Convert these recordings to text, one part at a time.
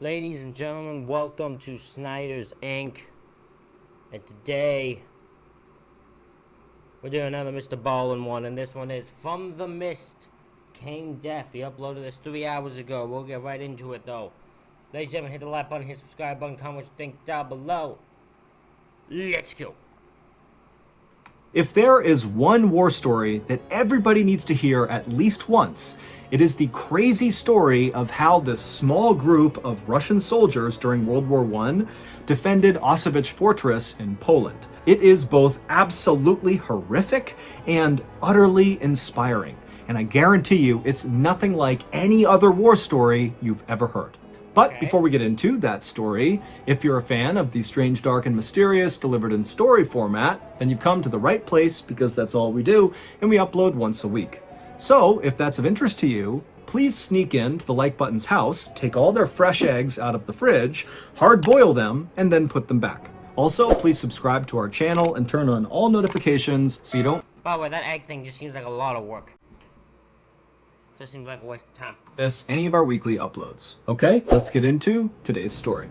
Ladies and gentlemen, welcome to Snyder's Inc. And today, we're doing another Mr. Ballen one, and this one is From the Mist Came Death. He uploaded this 3 hours ago. We'll get right into it, though. Ladies and gentlemen, hit the like button, hit the subscribe button, comment what you think down below. Let's go. If there is one war story that everybody needs to hear at least once, it is the crazy story of how this small group of Russian soldiers during World War I defended Auschwitz Fortress in Poland. It is both absolutely horrific and utterly inspiring, and I guarantee you it's nothing like any other war story you've ever heard. But before we get into that story, if you're a fan of the strange, dark, and mysterious delivered in story format, then you've come to the right place because that's all we do, and we upload once a week. So, if that's of interest to you, please sneak into the like button's house, take all their fresh eggs out of the fridge, hard boil them, and then put them back. Also, please subscribe to our channel and turn on all notifications so you don't By the way, that egg thing just seems like a lot of work. Just seems like a waste of time. miss any of our weekly uploads. Okay, let's get into today's story.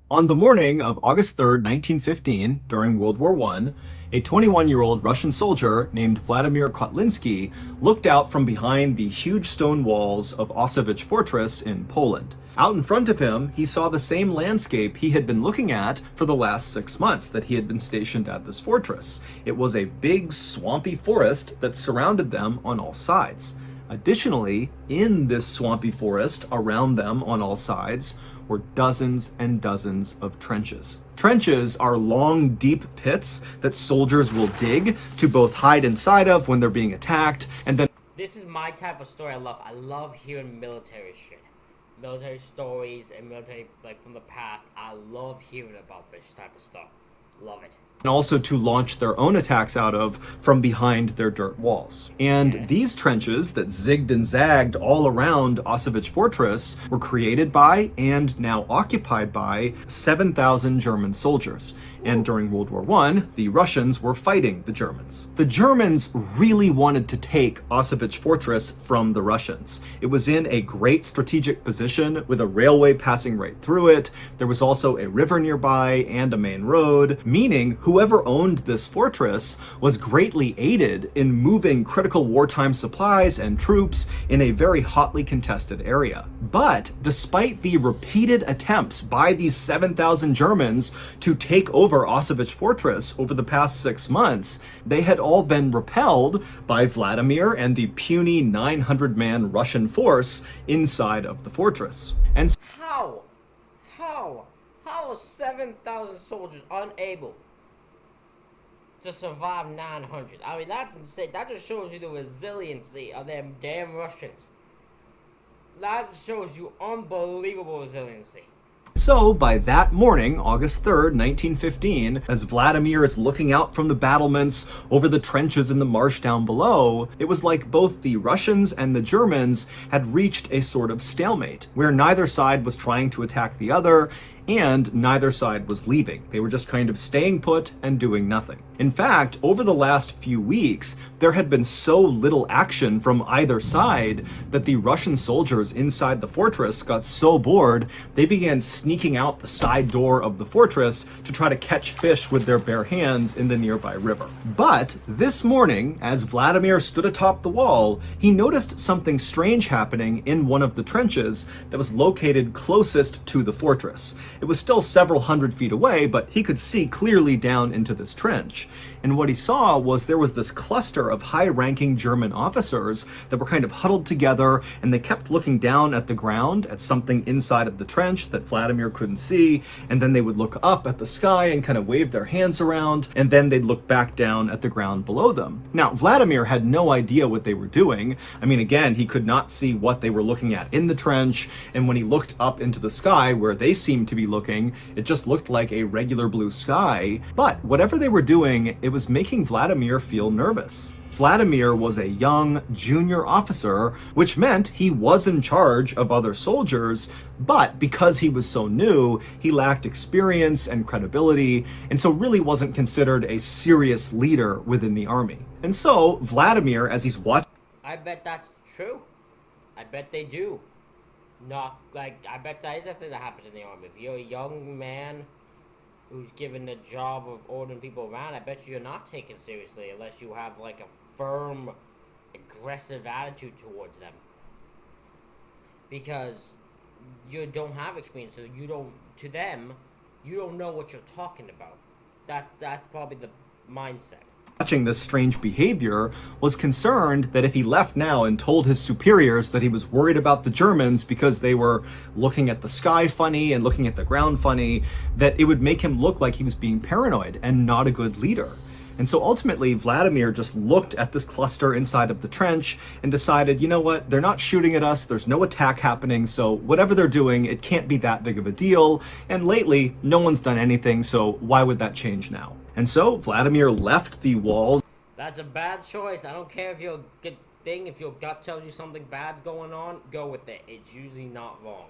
On the morning of August 3rd, 1915, during World War I, a 21-year-old Russian soldier named Vladimir Kotlinski looked out from behind the huge stone walls of Auschwitz Fortress in Poland. Out in front of him, he saw the same landscape he had been looking at for the last 6 months that he had been stationed at this fortress. It was a big, swampy forest that surrounded them on all sides. Additionally, in this swampy forest around them on all sides were dozens and dozens of trenches. Trenches are long, deep pits that soldiers will dig to both hide inside of when they're being attacked, and then This is my type of story I love. I love hearing military shit. Military stories and military, like, from the past. I love hearing about this type of stuff. Love it. also to launch their own attacks out of from behind their dirt walls. And these trenches that zigged and zagged all around Auschwitz Fortress were created by and now occupied by 7,000 German soldiers. And during World War I, the Russians were fighting the Germans. The Germans really wanted to take Auschwitz Fortress from the Russians. It was in a great strategic position with a railway passing right through it. There was also a river nearby and a main road, meaning whoever owned this fortress was greatly aided in moving critical wartime supplies and troops in a very hotly contested area. But despite the repeated attempts by these 7,000 Germans to take over Auschwitz Fortress over the past 6 months, they had all been repelled by Vladimir and the puny 900-man Russian force inside of the fortress. And How? How are 7,000 soldiers unable to survive 900? I mean, that's insane. That just shows you the resiliency of them damn Russians. That shows you unbelievable resiliency. so, by that morning, August 3rd, 1915, as Vladimir is looking out from the battlements over the trenches in the marsh down below, it was like both the Russians and the Germans had reached a sort of stalemate, where neither side was trying to attack the other, and neither side was leaving. They were just kind of staying put and doing nothing. In fact, over the last few weeks, there had been so little action from either side that the Russian soldiers inside the fortress got so bored, they began sneaking out the side door of the fortress to try to catch fish with their bare hands in the nearby river. But this morning, as Vladimir stood atop the wall, he noticed something strange happening in one of the trenches that was located closest to the fortress. It was still several hundred feet away, but he could see clearly down into this trench. And what he saw was there was this cluster of high-ranking German officers that were kind of huddled together, and they kept looking down at the ground at something inside of the trench that Vladimir couldn't see, and then they would look up at the sky and kind of wave their hands around, and then they'd look back down at the ground below them. Now, Vladimir had no idea what they were doing. I mean, again, he could not see what they were looking at in the trench, and when he looked up into the sky where they seemed to be creepy looking. It just looked like a regular blue sky. But whatever they were doing, it was making Vladimir feel nervous. Vladimir was a young junior officer, which meant he was in charge of other soldiers, but because he was so new, he lacked experience and credibility, and so really wasn't considered a serious leader within the army. And so Vladimir, as he's watching... I bet that's true. I bet they do. Not, like, I bet that is a thing that happens in the army. If you're a young man who's given the job of ordering people around, I bet you're not taken seriously unless you have, like, a firm, aggressive attitude towards them. Because you don't have experience, so you don't, to them, you don't know what you're talking about. That's probably the mindset. Watching this strange behavior, was concerned that if he left now and told his superiors that he was worried about the Germans because they were looking at the sky funny and looking at the ground funny, that it would make him look like he was being paranoid and not a good leader. And so ultimately, Vladimir just looked at this cluster inside of the trench and decided, you know what, they're not shooting at us, there's no attack happening, so whatever they're doing, it can't be that big of a deal. And lately, no one's done anything, so why would that change now? And so Vladimir left the walls. That's a bad choice. I don't care if your if your gut tells you something bad's going on, go with it. It's usually not wrong.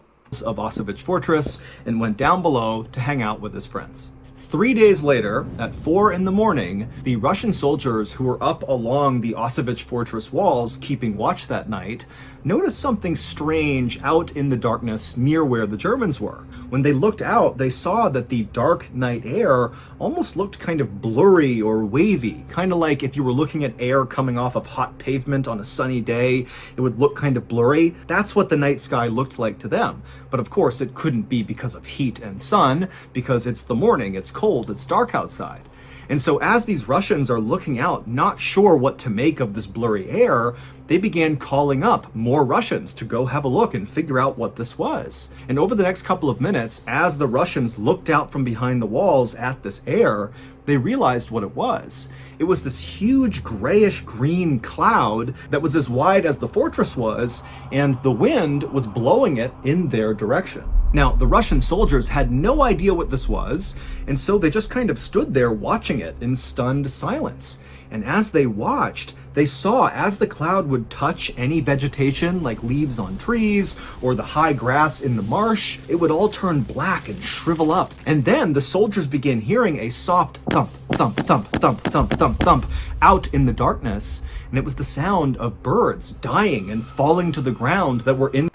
Of Auschwitz Fortress and went down below to hang out with his friends. 3 days later, at 4 in the morning, the Russian soldiers who were up along the Auschwitz Fortress walls keeping watch that night noticed something strange out in the darkness near where the Germans were. When they looked out, they saw that the dark night air almost looked kind of blurry or wavy, kind of like if you were looking at air coming off of hot pavement on a sunny day, it would look kind of blurry. That's what the night sky looked like to them. But of course, it couldn't be because of heat and sun, because it's the morning, it's cold, it's dark outside. And so as these Russians are looking out, not sure what to make of this blurry air, they began calling up more Russians to go have a look and figure out what this was. And over the next couple of minutes, as the Russians looked out from behind the walls at this air, they realized what it was. It was this huge grayish green cloud that was as wide as the fortress was, and the wind was blowing it in their direction. Now, the Russian soldiers had no idea what this was, and so they just kind of stood there watching it in stunned silence. And as they watched, they saw as the cloud would touch any vegetation like leaves on trees or the high grass in the marsh, it would all turn black and shrivel up. And then the soldiers began hearing a soft thump, thump, thump, thump, thump, thump, thump out in the darkness. And it was the sound of birds dying and falling to the ground that were in.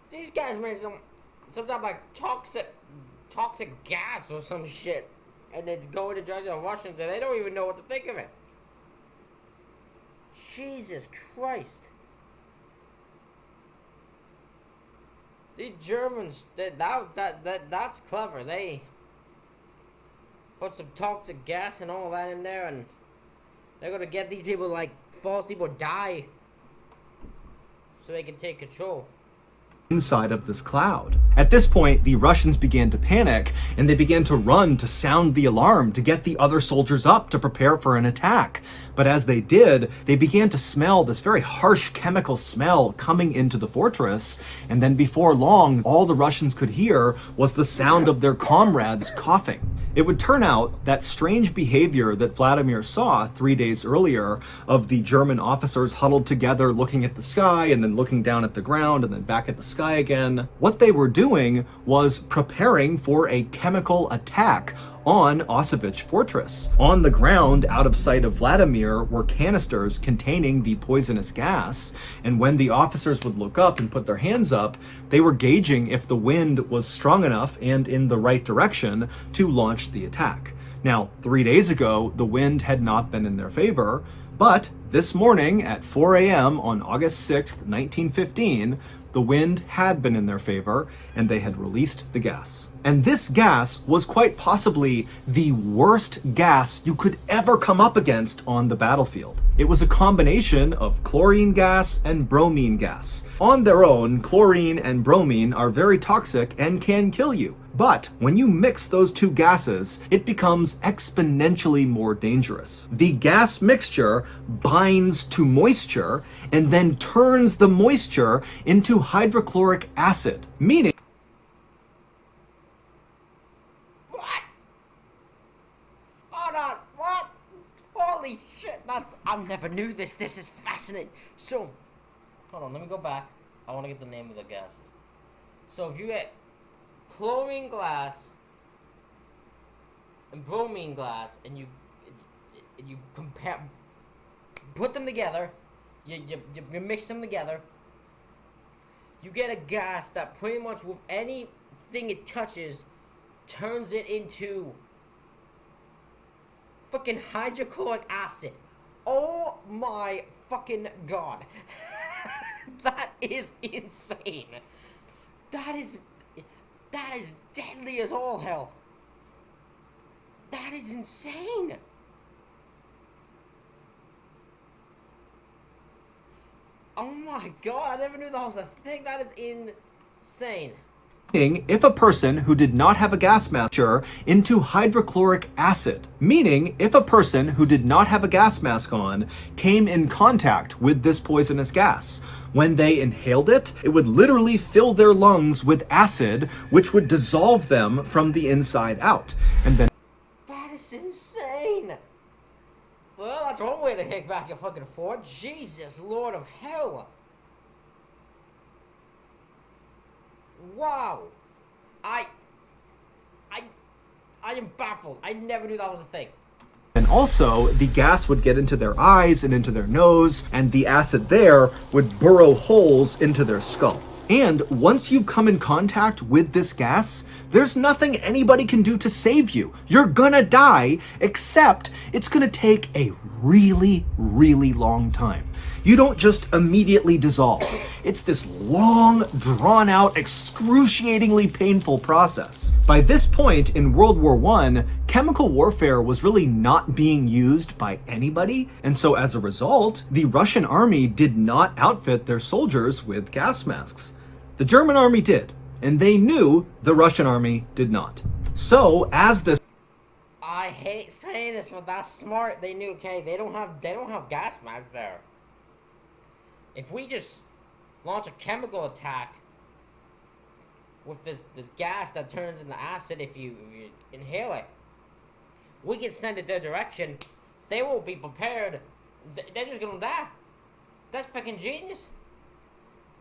These guys made some type of like toxic gas or some shit. And it's going to drugs and Russians and they don't even know what to think of it. Jesus Christ. These Germans, that's clever. They put some toxic gas and all that in there and they're gonna get these people like false people die so they can take control. Inside of this cloud. At this point, the Russians began to panic, and they began to run to sound the alarm to get the other soldiers up to prepare for an attack. But as they did, they began to smell this very harsh chemical smell coming into the fortress, and then before long, all the Russians could hear was the sound of their comrades coughing. It would turn out that strange behavior that Vladimir saw 3 days earlier of the German officers huddled together looking at the sky and then looking down at the ground and then back at the sky again, what they were doing was preparing for a chemical attack on Auschwitz Fortress. On the ground, out of sight of Vladimir, were canisters containing the poisonous gas, and when the officers would look up and put their hands up, they were gauging if the wind was strong enough and in the right direction to launch the attack. Now, 3 days ago, the wind had not been in their favor, but this morning at 4 a.m. on August 6th, 1915, the wind had been in their favor, and they had released the gas. And this gas was quite possibly the worst gas you could ever come up against on the battlefield. It was a combination of chlorine gas and bromine gas. On their own, chlorine and bromine are very toxic and can kill you. But when you mix those two gases, it becomes exponentially more dangerous. The gas mixture binds to moisture and then turns the moisture into hydrochloric acid, meaning Holy shit, I never knew this. This is fascinating. So, hold on, let me go back. I want to get the name of the gases. So if you get chlorine gas and bromine gas, and you compare, put them together, you mix them together, you get a gas that pretty much with anything it touches turns it into fucking hydrochloric acid. Oh my fucking god. That is insane. That is deadly as all hell. That is insane. Oh my god, I never knew that was a thing. That is insane. If a person who did not have a gas mask into hydrochloric acid, meaning if a person who did not have a gas mask on came in contact with this poisonous gas, when they inhaled it, it would literally fill their lungs with acid, which would dissolve them from the inside out. And then that is insane. Well, that's one way to kick back your fucking fort. Jesus, Lord of hell. Wow. I am baffled. I never knew that was a thing. And also, the gas would get into their eyes and into their nose, and the acid there would burrow holes into their skull. And once you've come in contact with this gas, there's nothing anybody can do to save you. You're gonna die, except it's gonna take a really, really long time. You don't just immediately dissolve. It's this long, drawn-out, excruciatingly painful process. By this point in World War I, chemical warfare was really not being used by anybody, and so as a result, the Russian army did not outfit their soldiers with gas masks. The German army did, and they knew the Russian army did not. So, as this... I hate saying this, but that's smart. They knew, okay, they don't have gas masks there. If we just launch a chemical attack with this gas that turns into acid if you inhale it, we can send it their direction. They won't be prepared. They're just gonna die. That's fucking genius.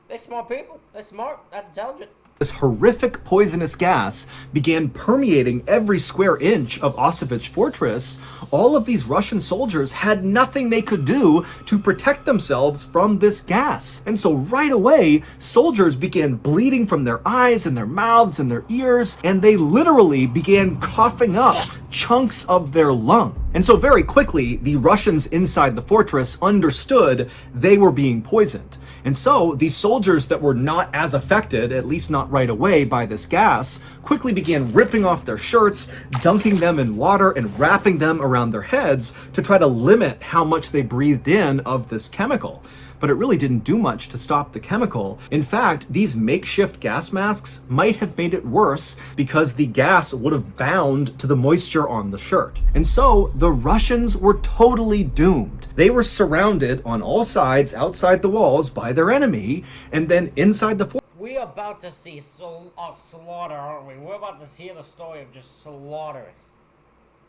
They're smart people. They're smart. That's intelligent. This horrific poisonous gas began permeating every square inch of Auschwitz Fortress. All of these Russian soldiers had nothing they could do to protect themselves from this gas. And so right away, soldiers began bleeding from their eyes and their mouths and their ears, and they literally began coughing up chunks of their lung. And so very quickly, the Russians inside the fortress understood they were being poisoned. And so these soldiers that were not as affected, at least not right away, by this gas, quickly began ripping off their shirts, dunking them in water, and wrapping them around their heads to try to limit how much they breathed in of this chemical. But it really didn't do much to stop the chemical. In fact, these makeshift gas masks might have made it worse because the gas would have bound to the moisture on the shirt. And so the Russians were totally doomed. They were surrounded on all sides outside the walls by their enemy, and then inside the fort. We're about to see slaughter, aren't we? We're about to see the story of just slaughter.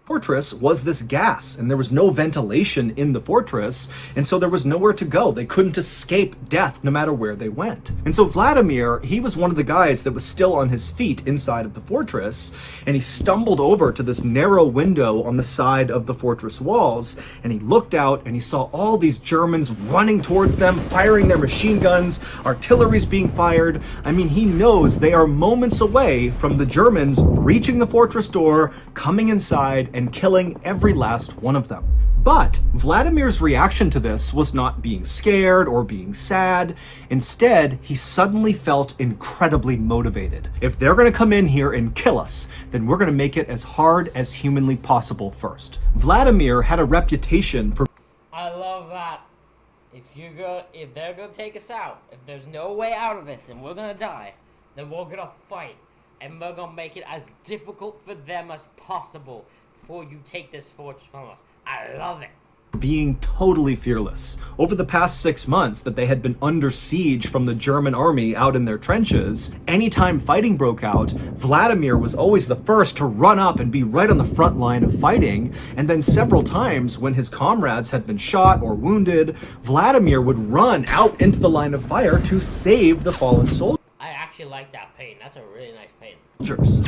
Fortress was this gas, and there was no ventilation in the fortress, and so there was nowhere to go. They couldn't escape death no matter where they went. And so Vladimir, he was one of the guys that was still on his feet inside of the fortress, and he stumbled over to this narrow window on the side of the fortress walls, and he looked out and he saw all these Germans running towards them, firing their machine guns, artillery's being fired. I mean, he knows they are moments away from the Germans breaching the fortress door, coming inside, and killing every last one of them. But Vladimir's reaction to this was not being scared or being sad. Instead, he suddenly felt incredibly motivated. If they're going to come in here and kill us, then we're going to make it as hard as humanly possible first. Vladimir had a reputation for... I love that. If they're going to take us out, if there's no way out of this and we're going to die, then we're going to fight. And we're going to make it as difficult for them as possible before you take this fortress from us. I love it. being totally fearless. Over the past 6 months that they had been under siege from the German army out in their trenches, anytime fighting broke out, Vladimir was always the first to run up and be right on the front line of fighting, and then several times when his comrades had been shot or wounded, Vladimir would run out into the line of fire to save the fallen soldiers. I actually like that paint. That's a really nice paint.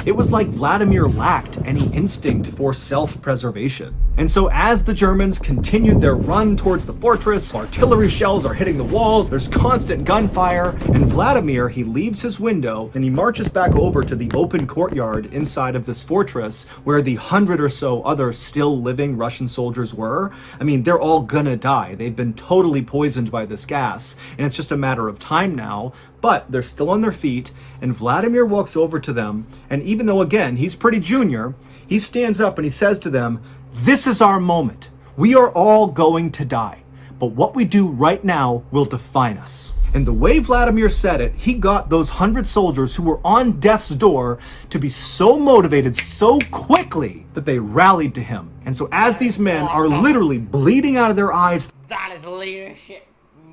It was like Vladimir lacked any instinct for self-preservation. And so as the Germans continued their run towards the fortress, artillery shells are hitting the walls, there's constant gunfire, and Vladimir, he leaves his window and he marches back over to the open courtyard inside of this fortress where the 100 or so other still living Russian soldiers were. I mean, they're all gonna die. They've been totally poisoned by this gas, and it's just a matter of time now, but they're still on their feet, and Vladimir walks over to them, and even though, again, he's pretty junior, he stands up and he says to them, "This is our moment. We are all going to die, but what we do right now will define us." And the way Vladimir said it, he got those 100 soldiers who were on death's door to be so motivated so quickly that they rallied to him. And so as these men are literally bleeding out of their eyes, that is leadership.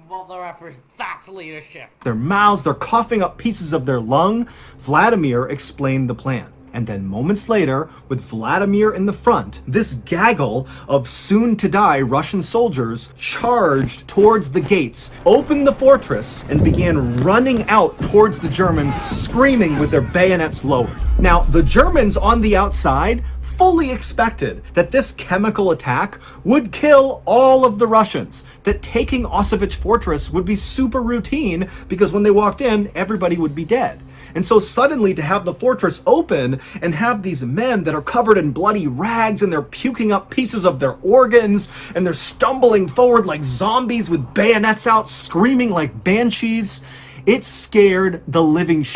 Mother effers, that's leadership. Their mouths, they're coughing up pieces of their lung, Vladimir explained the plan. And then moments later, with Vladimir in the front, this gaggle of soon-to-die Russian soldiers charged towards the gates, opened the fortress, and began running out towards the Germans, screaming with their bayonets lowered. Now, the Germans on the outside fully expected that this chemical attack would kill all of the Russians, that taking Auschwitz Fortress would be super routine because when they walked in, everybody would be dead. And so suddenly to have the fortress open and have these men that are covered in bloody rags and they're puking up pieces of their organs and they're stumbling forward like zombies with bayonets out, screaming like banshees, it scared the living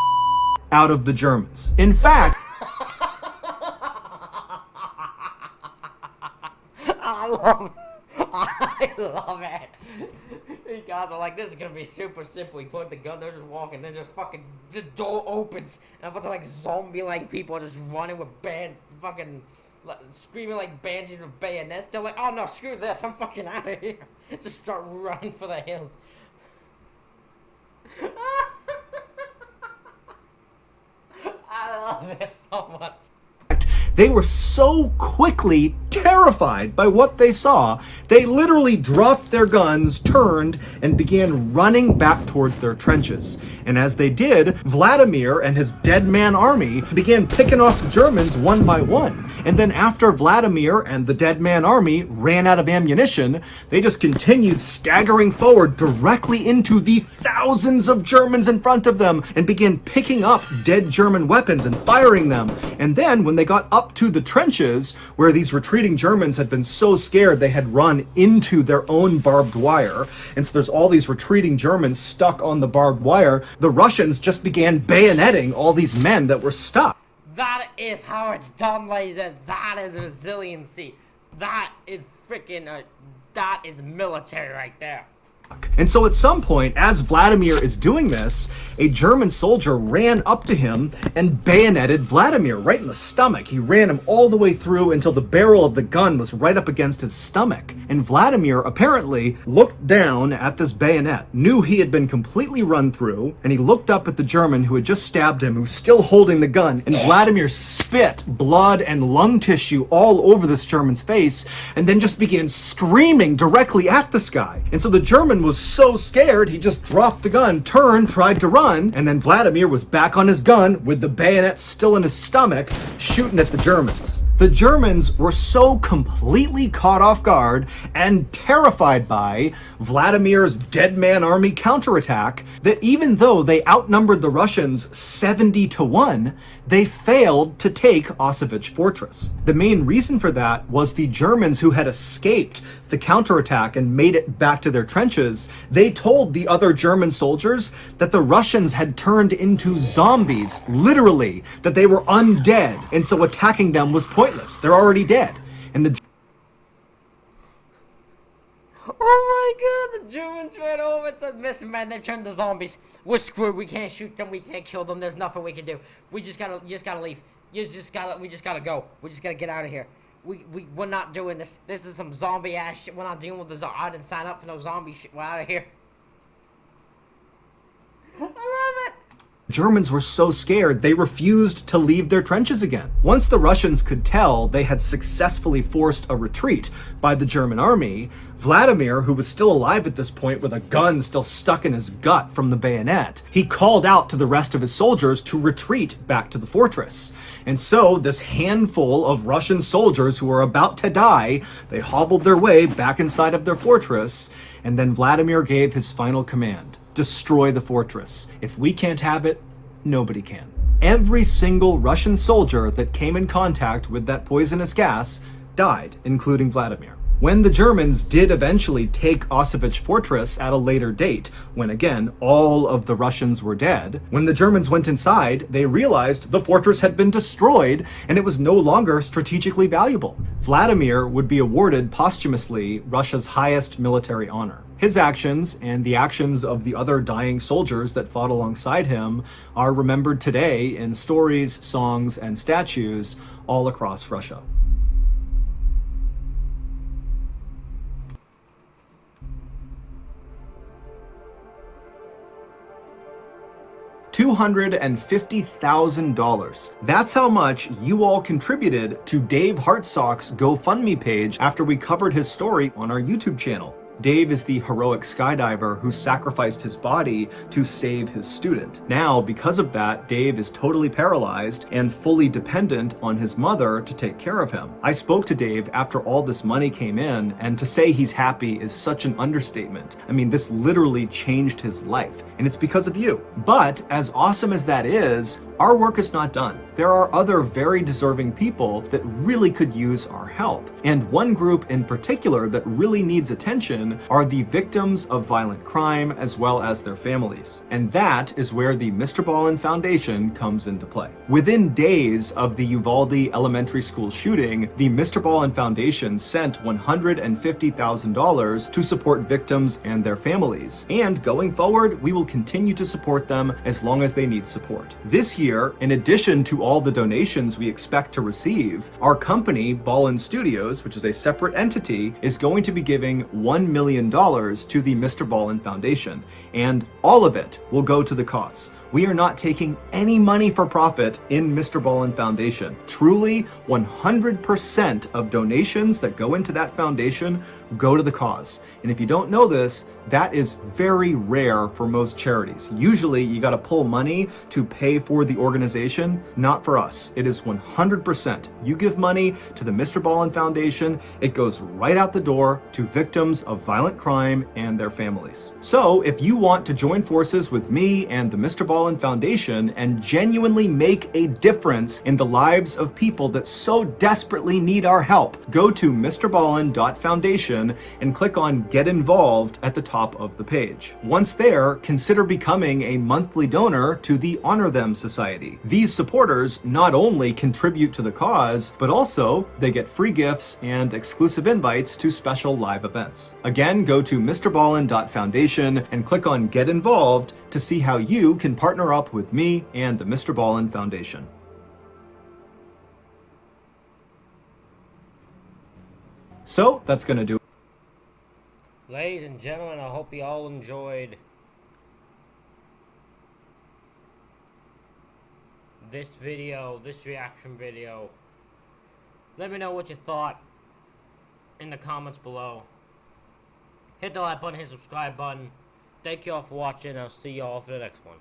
out of the Germans. In fact, I love it. You guys are like, this is gonna be super simple. You put the gun, they're just walking, then just fucking the door opens, and a bunch of like zombie-like people just running with screaming like banshees with bayonets. They're like, oh no, screw this, I'm fucking out of here. Just start running for the hills. I love it so much. they were so quickly terrified by what they saw, they literally dropped their guns, turned, and began running back towards their trenches. And as they did, Vladimir and his dead man army began picking off the Germans one by one. And then after Vladimir and the dead man army ran out of ammunition, they just continued staggering forward directly into the thousands of Germans in front of them and began picking up dead German weapons and firing them. And then when they got up to the trenches, where these retreating Germans had been so scared they had run into their own barbed wire, and so there's all these retreating Germans stuck on the barbed wire, the Russians just began bayoneting all these men that were stuck. That is how it's done, ladies, and that is resiliency. That is freaking, that is military right there. And so at some point, as Vladimir is doing this, a German soldier ran up to him and bayoneted Vladimir right in the stomach. He ran him all the way through until the barrel of the gun was right up against his stomach. And Vladimir apparently looked down at this bayonet, knew he had been completely run through, and he looked up at the German who had just stabbed him, who was still holding the gun, and Vladimir spit blood and lung tissue all over this German's face, and then just began screaming directly at this guy. And so the German was so scared, he just dropped the gun, turned, tried to run, and then Vladimir was back on his gun with the bayonet still in his stomach, shooting at the Germans. The Germans were so completely caught off guard and terrified by Vladimir's dead man army counterattack that even though they outnumbered the Russians 70-1, they failed to take Auschwitz Fortress. The main reason for that was the Germans who had escaped the counterattack and made it back to their trenches. They told the other German soldiers that the Russians had turned into zombies, literally, that they were undead, and so attacking them was pointless. They're already dead. And the Oh my god, the Germans ran over and said, "Listen, man, they've turned to zombies. We're screwed. We can't shoot them. We can't kill them. There's nothing we can do. You just gotta leave. We just gotta go. We just gotta get out of here." we're not doing this. This is some zombie ass shit. We're not dealing with the I didn't sign up for no zombie shit. We're out of here. I love it. Germans were so scared they refused to leave their trenches again. Once the Russians could tell they had successfully forced a retreat by the German army, Vladimir, who was still alive at this point with a gun still stuck in his gut from the bayonet, he called out to the rest of his soldiers to retreat back to the fortress. And so this handful of Russian soldiers who were about to die, they hobbled their way back inside of their fortress, and then Vladimir gave his final command. Destroy the fortress. If we can't have it, nobody can. Every single Russian soldier that came in contact with that poisonous gas died, including Vladimir. When the Germans did eventually take Auschwitz Fortress at a later date, when again, all of the Russians were dead, when the Germans went inside, they realized the fortress had been destroyed and it was no longer strategically valuable. Vladimir would be awarded posthumously Russia's highest military honor. His actions and the actions of the other dying soldiers that fought alongside him are remembered today in stories, songs, and statues all across Russia. $250,000. That's how much you all contributed to Dave Hartsock's GoFundMe page after we covered his story on our YouTube channel. Dave is the heroic skydiver who sacrificed his body to save his student. Now, because of that, Dave is totally paralyzed and fully dependent on his mother to take care of him. I spoke to Dave after all this money came in, and to say he's happy is such an understatement. I mean, this literally changed his life, and it's because of you. But as awesome as that is, our work is not done. There are other very deserving people that really could use our help. And one group in particular that really needs attention are the victims of violent crime as well as their families. And that is where the Mr. Ballen Foundation comes into play. Within days of the Uvalde Elementary School shooting, the Mr. Ballen Foundation sent $150,000 to support victims and their families. And going forward, we will continue to support them as long as they need support. This year, in addition to all the donations we expect to receive, our company, Ballen Studios, which is a separate entity, is going to be giving $1 million to the Mr. Ballen Foundation, and all of it will go to the cause. We are not taking any money for profit in Mr. Ballen Foundation. Truly, 100% of donations that go into that foundation go to the cause. And if you don't know this, that is very rare for most charities. Usually, you gotta pull money to pay for the organization. Not for us. It is 100%. You give money to the Mr. Ballen Foundation, it goes right out the door to victims of violent crime and their families. So, if you want to join forces with me and the Mr. Ballen Foundation and genuinely make a difference in the lives of people that so desperately need our help, go to mrballen.foundation and click on Get Involved at the top of the page. Once there, consider becoming a monthly donor to the Honor Them Society. These supporters not only contribute to the cause, but also they get free gifts and exclusive invites to special live events. Again, go to mrballen.foundation and click on Get Involved to see how you can partner up with me and the Mr. Ballen Foundation. So that's gonna do it. Ladies and gentlemen, I hope you all enjoyed this video, this reaction video. Let me know what you thought in the comments below. Hit the like button, hit the subscribe button. Thank you all for watching. I'll see you all for the next one.